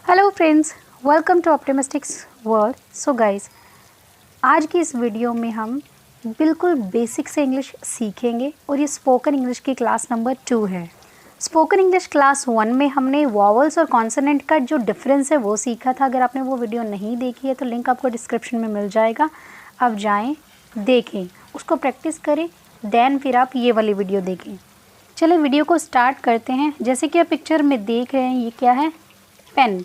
Hello friends, welcome to optimistics world. So guys, आज की इस वीडियो में हम बिल्कुल बेसिक से इंग्लिश सीखेंगे और ये स्पोकन इंग्लिश की क्लास नंबर 2 है। स्पोकन इंग्लिश क्लास 1 में हमने वॉवल्स और कॉन्सोनेंट का जो डिफरेंस है वो सीखा था। अगर आपने वो वीडियो नहीं देखी है तो लिंक आपको डिस्क्रिप्शन में मिल जाएगा। अब जाएँ, देखें, उसको प्रैक्टिस करें, देन फिर आप ये वाली वीडियो देखें। चलिए वीडियो को स्टार्ट करते हैं। जैसे कि आप पिक्चर में देख रहे हैं, ये क्या है? पेन।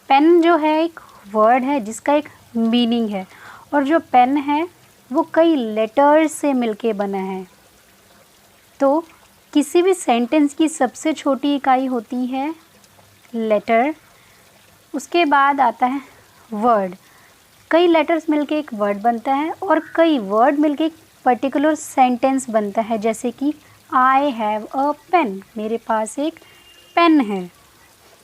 पेन जो है एक वर्ड है जिसका एक मीनिंग है, और जो पेन है वो कई लेटर्स से मिलके बना है। तो किसी भी सेंटेंस की सबसे छोटी इकाई होती है लेटर, उसके बाद आता है वर्ड। कई लेटर्स मिलके एक वर्ड बनता है और कई वर्ड मिलके एक पर्टिकुलर सेंटेंस बनता है। जैसे कि आई हैव अ पेन, मेरे पास एक पेन है।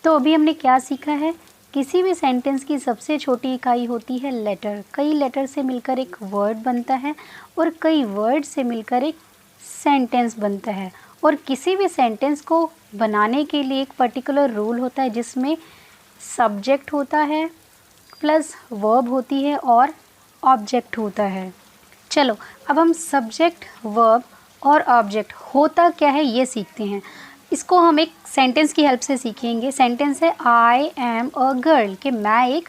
तो अभी हमने क्या सीखा है? किसी भी सेंटेंस की सबसे छोटी इकाई होती है लेटर। कई लेटर से मिलकर एक वर्ड बनता है और कई वर्ड से मिलकर एक सेंटेंस बनता है। और किसी भी सेंटेंस को बनाने के लिए एक पर्टिकुलर रूल होता है जिसमें सब्जेक्ट होता है प्लस वर्ब होती है और ऑब्जेक्ट होता है। चलो अब हम सब्जेक्ट, वर्ब और ऑब्जेक्ट होता क्या है ये सीखते हैं। इसको हम एक सेंटेंस की हेल्प से सीखेंगे। सेंटेंस है आई एम अ गर्ल, कि मैं एक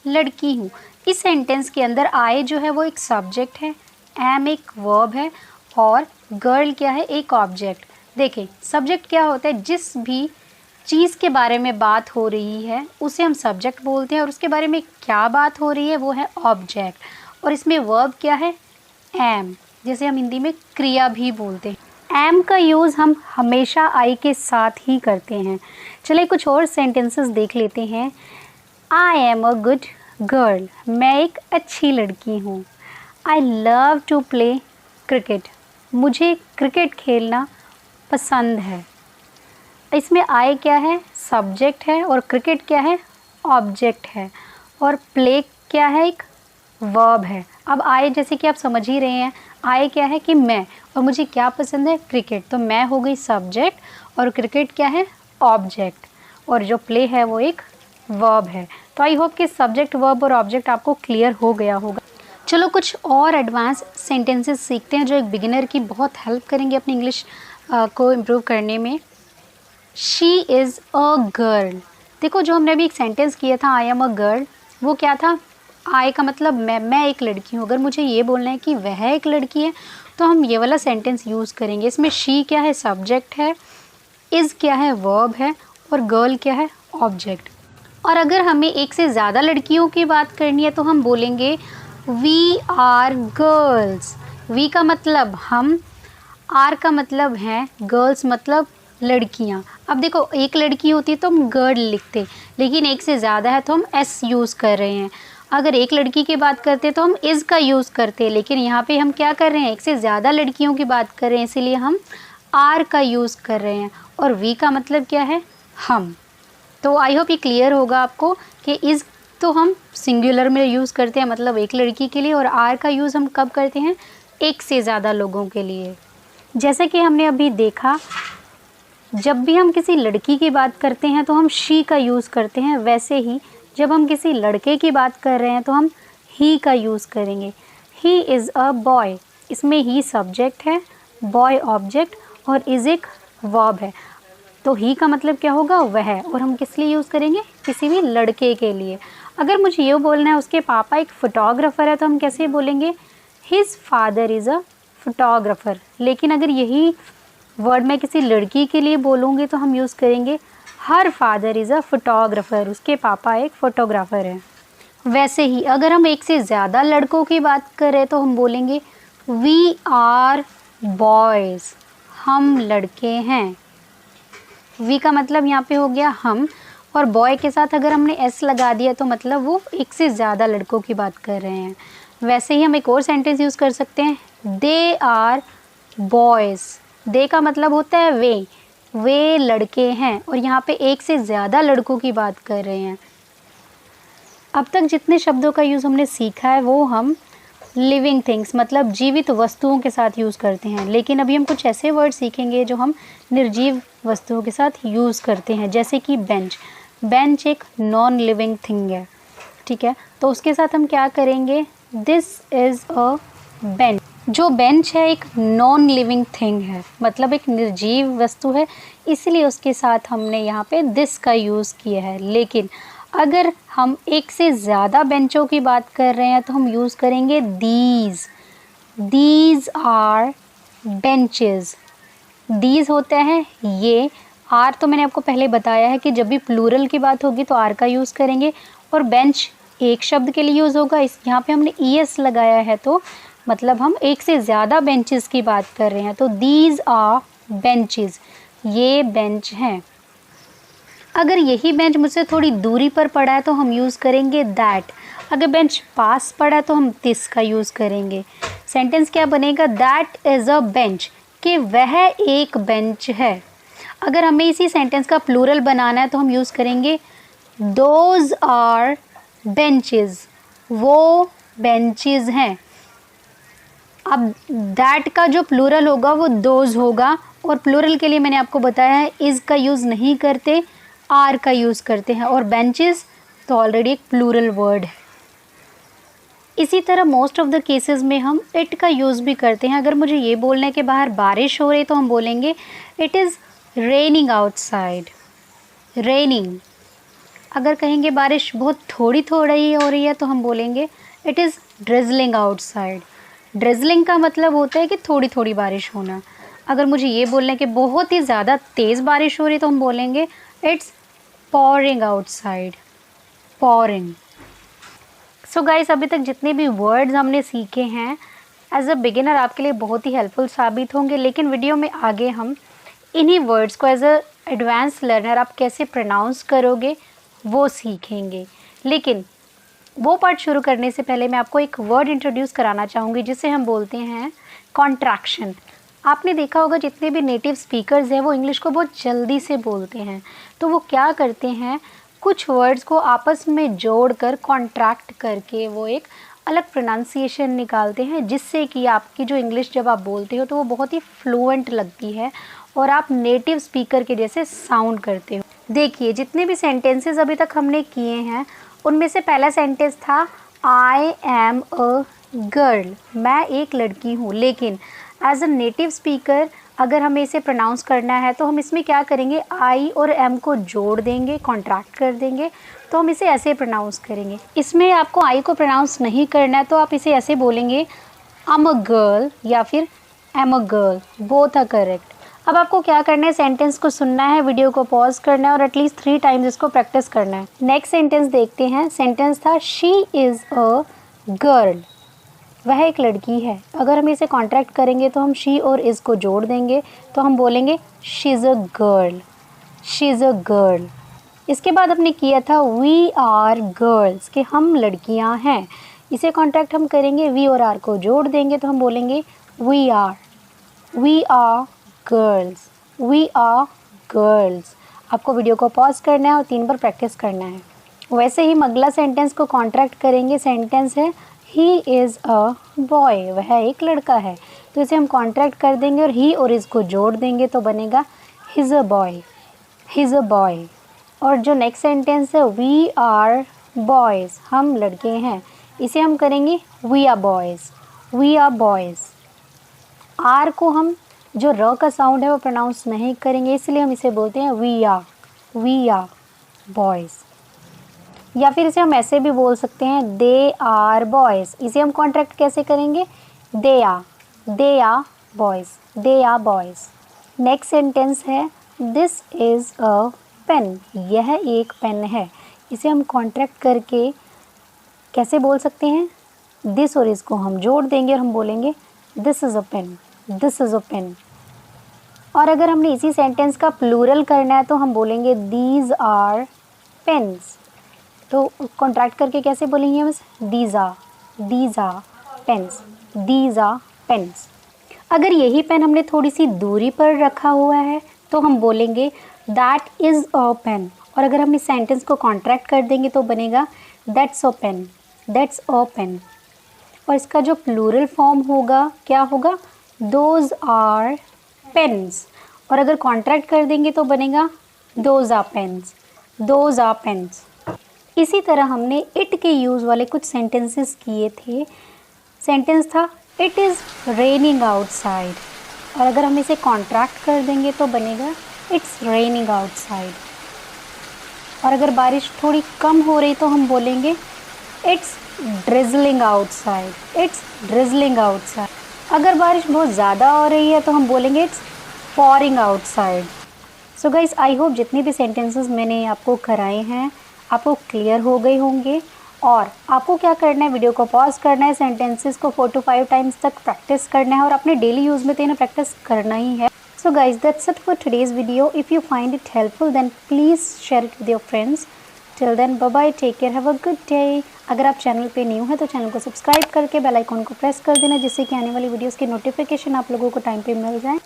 लड़की हूँ। इस सेंटेंस के अंदर आई जो है वो एक सब्जेक्ट है, एम एक वर्ब है और गर्ल क्या है? एक ऑब्जेक्ट। देखें, सब्जेक्ट क्या होता है? जिस भी चीज़ के बारे में बात हो रही है उसे हम सब्जेक्ट बोलते हैं, और उसके बारे में क्या बात हो रही है वो है ऑब्जेक्ट। और इसमें वर्ब क्या है? एम, जैसे हम हिंदी में क्रिया भी बोलते हैं। एम का यूज़ हम हमेशा आई के साथ ही करते हैं। चलिए कुछ और सेंटेंसेस देख लेते हैं। I am a good girl, मैं एक अच्छी लड़की हूँ। I love to play cricket, मुझे क्रिकेट खेलना पसंद है। इसमें आई क्या है? सब्जेक्ट है, और क्रिकेट क्या है? ऑब्जेक्ट है, और प्ले क्या है? एक वर्ब है। अब आई जैसे कि आप समझ ही रहे हैं, आई क्या है कि मैं, और मुझे क्या पसंद है? क्रिकेट। तो मैं हो गई सब्जेक्ट और क्रिकेट क्या है? ऑब्जेक्ट, और जो प्ले है वो एक वर्ब है। तो आई होप कि सब्जेक्ट, वर्ब और ऑब्जेक्ट आपको क्लियर हो गया होगा। चलो कुछ और एडवांस सेंटेंसेस सीखते हैं जो एक बिगिनर की बहुत हेल्प करेंगे अपनी इंग्लिश को इम्प्रूव करने में। She is a girl. देखो, जो हमने अभी एक सेंटेंस किया था आई एम अ गर्ल, वो क्या था? आई का मतलब मैं एक लड़की हूँ। अगर मुझे ये बोलना है कि वह एक लड़की है तो हम ये वाला सेंटेंस यूज़ करेंगे। इसमें शी क्या है? सब्जेक्ट है, इज़ क्या है? वर्ब है, और गर्ल क्या है? ऑब्जेक्ट। और अगर हमें एक से ज़्यादा लड़कियों की बात करनी है तो हम बोलेंगे वी आर गर्ल्स। वी का मतलब हम, आर का मतलब है, गर्ल्स मतलब लड़कियाँ। अब देखो, एक लड़की होती तो हम गर्ल लिखते, लेकिन एक से ज़्यादा है तो हम एस यूज़ कर रहे हैं। अगर एक लड़की की बात करते तो हम इज़ का यूज़ करते, लेकिन यहाँ पे हम क्या कर रहे हैं? एक से ज़्यादा लड़कियों की बात कर रहे हैं, इसीलिए हम आर का यूज़ कर रहे हैं। और वी का मतलब क्या है? हम। तो आई होप ये क्लियर होगा आपको कि इज़ तो हम सिंगुलर में यूज़ करते हैं, मतलब एक लड़की के लिए, और आर का यूज़ हम कब करते हैं? एक से ज़्यादा लोगों के लिए। जैसे कि हमने अभी देखा, जब भी हम किसी लड़की की बात करते हैं तो हम शी का यूज़ करते हैं, वैसे ही जब हम किसी लड़के की बात कर रहे हैं तो हम ही का यूज़ करेंगे। ही इज़ अ बॉय, इसमें ही सब्जेक्ट है, बॉय ऑब्जेक्ट, और इज़ एक वर्ब है। तो ही का मतलब क्या होगा? वह। और हम किस लिए यूज़ करेंगे? किसी भी लड़के के लिए। अगर मुझे ये बोलना है उसके पापा एक फ़ोटोग्राफ़र है तो हम कैसे बोलेंगे? His father is a photographer. लेकिन अगर यही वर्ड मैं किसी लड़की के लिए बोलूँगी तो हम यूज़ करेंगे her father is a photographer, उसके पापा एक फ़ोटोग्राफ़र हैं। वैसे ही अगर हम एक से ज़्यादा लड़कों की बात करें तो हम बोलेंगे वी आर बॉयज़, हम लड़के हैं। वी का मतलब यहाँ पे हो गया हम, और बॉय के साथ अगर हमने एस लगा दिया तो मतलब वो एक से ज़्यादा लड़कों की बात कर रहे हैं। वैसे ही हम एक और सेंटेंस यूज़ कर सकते हैं, दे आर बॉयज़। दे का मतलब होता है वे लड़के हैं, और यहाँ पे एक से ज़्यादा लड़कों की बात कर रहे हैं। अब तक जितने शब्दों का यूज़ हमने सीखा है वो हम लिविंग थिंग्स मतलब जीवित वस्तुओं के साथ यूज़ करते हैं, लेकिन अभी हम कुछ ऐसे वर्ड सीखेंगे जो हम निर्जीव वस्तुओं के साथ यूज़ करते हैं, जैसे कि बेंच। बेंच एक नॉन लिविंग थिंग है, ठीक है। तो उसके साथ हम क्या करेंगे, दिस इज़ अ बेंच। जो बेंच है एक नॉन लिविंग थिंग है, मतलब एक निर्जीव वस्तु है, इसलिए उसके साथ हमने यहाँ पे दिस का यूज़ किया है। लेकिन अगर हम एक से ज़्यादा बेंचों की बात कर रहे हैं तो हम यूज़ करेंगे these. These are benches. These होता है ये। आर तो मैंने आपको पहले बताया है कि जब भी प्लूरल की बात होगी तो आर का यूज़ करेंगे, और बेंच एक शब्द के लिए यूज़ होगा। इस यहाँ पे हमने ईएस लगाया है तो मतलब हम एक से ज़्यादा बेंचेस की बात कर रहे हैं। तो दीज आर बेंचेस, ये बेंच हैं। अगर यही बेंच मुझसे थोड़ी दूरी पर पड़ा है तो हम यूज़ करेंगे दैट। अगर बेंच पास पड़ा है तो हम दिस का यूज़ करेंगे। सेंटेंस क्या बनेगा, दैट इज़ अ बेंच, कि वह एक बेंच है। अगर हमें इसी सेंटेंस का प्लूरल बनाना है तो हम यूज़ करेंगे दोज आर बेंचेस, वो बेंचेस हैं। अब दैट का जो प्लूरल होगा वो दोज होगा, और प्लूरल के लिए मैंने आपको बताया है इज़ का यूज़ नहीं करते, आर का यूज़ करते हैं। और बेंचेस तो ऑलरेडी एक प्लूरल वर्ड है। इसी तरह मोस्ट ऑफ द केसेस में हम इट का यूज़ भी करते हैं। अगर मुझे ये बोलना है कि बाहर बारिश हो रही तो हम बोलेंगे it is raining outside, raining. अगर कहेंगे बारिश बहुत थोड़ी थोड़ी हो रही है तो हम बोलेंगे it is drizzling outside. Drizzling का मतलब होता है कि थोड़ी थोड़ी बारिश होना। अगर मुझे ये बोलना है कि बहुत ही ज़्यादा तेज़ बारिश हो रही है तो हम बोलेंगे it's pouring outside, pouring. So guys, अभी तक जितने भी वर्ड्स हमने सीखे हैं एज अ बिगिनर आपके लिए बहुत ही हेल्पफुल साबित होंगे, लेकिन वीडियो में आगे हम इन्हीं वर्ड्स को एज अ एडवांस लर्नर आप कैसे प्रोनाउंस करोगे वो सीखेंगे। लेकिन वो पार्ट शुरू करने से पहले मैं आपको एक वर्ड इंट्रोड्यूस कराना चाहूँगी जिसे हम बोलते हैं कॉन्ट्रैक्शन। आपने देखा होगा जितने भी नेटिव स्पीकर्स हैं वो इंग्लिश को बहुत जल्दी से बोलते हैं, तो वो क्या करते हैं, कुछ वर्ड्स को आपस में जोड़कर कॉन्ट्रैक्ट करके वो एक अलग प्रोनाउंसिएशन निकालते हैं, जिससे कि आपकी जो इंग्लिश जब आप बोलते हो तो वो बहुत ही फ्लुएंट लगती है और आप नेटिव स्पीकर के जैसे साउंड करते हो। देखिए, जितने भी सेंटेंसेस अभी तक हमने किए हैं उनमें से पहला सेंटेंस था आई एम अ गर्ल, मैं एक लड़की हूँ। लेकिन एज अ नेटिव स्पीकर अगर हमें इसे प्रोनाउंस करना है तो हम इसमें क्या करेंगे, आई और एम को जोड़ देंगे, कॉन्ट्रैक्ट कर देंगे, तो हम इसे ऐसे प्रोनाउंस करेंगे। इसमें आपको आई को प्रोनाउंस नहीं करना है तो आप इसे ऐसे बोलेंगे एम अ गर्ल या फिर am a girl, both are correct. अब आपको क्या करना है, सेंटेंस को सुनना है, वीडियो को पॉज करना है और एटलीस्ट 3 टाइम्स इसको प्रैक्टिस करना है। नेक्स्ट सेंटेंस देखते हैं। सेंटेंस था शी इज़ अ गर्ल, वह एक लड़की है। अगर हम इसे कॉन्ट्रैक्ट करेंगे तो हम शी और इज़ को जोड़ देंगे, तो हम बोलेंगे she is a girl, she is a girl. इसके बाद हमने किया था वी आर गर्ल्स, कि हम लड़कियां हैं। इसे कॉन्ट्रैक्ट हम करेंगे, वी और आर को जोड़ देंगे तो हम बोलेंगे we are girls, we are girls. आपको वीडियो को पॉज करना है और 3 बार प्रैक्टिस करना है। वैसे ही हम अगला सेंटेंस को कॉन्ट्रैक्ट करेंगे। सेंटेंस है ही इज़ अ बॉय, वह एक लड़का है। तो इसे हम कॉन्ट्रैक्ट कर देंगे और ही और इज़ को जोड़ देंगे तो बनेगा he's a boy, he's a boy. और जो नेक्स्ट सेंटेंस है वी आर बॉयज़, हम लड़के हैं, इसे हम करेंगे we are boys, we are boys. Are को हम जो र का साउंड है वो प्रोनाउंस नहीं करेंगे, इसलिए हम इसे बोलते हैं वी आर बॉयज़। या फिर इसे हम ऐसे भी बोल सकते हैं दे आर बॉयज़। इसे हम कॉन्ट्रैक्ट कैसे करेंगे, they are boys, they are boys. Next sentence है दिस इज़ अ पेन, यह एक पेन है। इसे हम कॉन्ट्रैक्ट करके कैसे बोल सकते हैं, दिस और इसको हम जोड़ देंगे और हम बोलेंगे this is a pen, this is a pen. और अगर हमने इसी सेंटेंस का प्लूरल करना है तो हम बोलेंगे दीज आर पेन्स। तो कॉन्ट्रैक्ट करके कैसे बोलेंगे हम, these are pens, these are pens. अगर यही पेन हमने थोड़ी सी दूरी पर रखा हुआ है तो हम बोलेंगे दैट इज़ अ पेन। और अगर हम इस सेंटेंस को कॉन्ट्रैक्ट कर देंगे तो बनेगा that's a pen, that's a pen. और इसका जो प्लूरल फॉर्म होगा क्या होगा, दोज आर पेन्स। और अगर कॉन्ट्रैक्ट कर देंगे तो बनेगा those are pens, those are pens. इसी तरह हमने इट के यूज़ वाले कुछ सेंटेंसेस किए थे। सेंटेंस था इट इज़ रेनिंग आउटसाइड, और अगर हम इसे कॉन्ट्रैक्ट कर देंगे तो बनेगा इट्स रेनिंग आउटसाइड। और अगर बारिश थोड़ी कम हो रही तो हम बोलेंगे it's drizzling outside, it's drizzling outside. अगर बारिश बहुत ज़्यादा हो रही है तो हम बोलेंगे it's pouring outside. So guys, I hope जितने भी सेंटेंसेस मैंने आपको कराए हैं आपको क्लियर हो गए होंगे। और आपको क्या करना है, वीडियो को पॉज करना है, सेंटेंसेस को 4 to 5 टाइम्स तक प्रैक्टिस करना है और अपने डेली यूज़ में तो इन्हें प्रैक्टिस करना ही है। So guys, that's it for today's video. If you find it helpful, then please share it with your friends. Till then, bye bye, take care, have a good day. अगर आप channel पे new हैं तो channel को subscribe करके bell icon को press कर देना, जिससे कि आने वाली वीडियोस की नोटिफिकेशन आप लोगों को टाइम पे मिल जाए।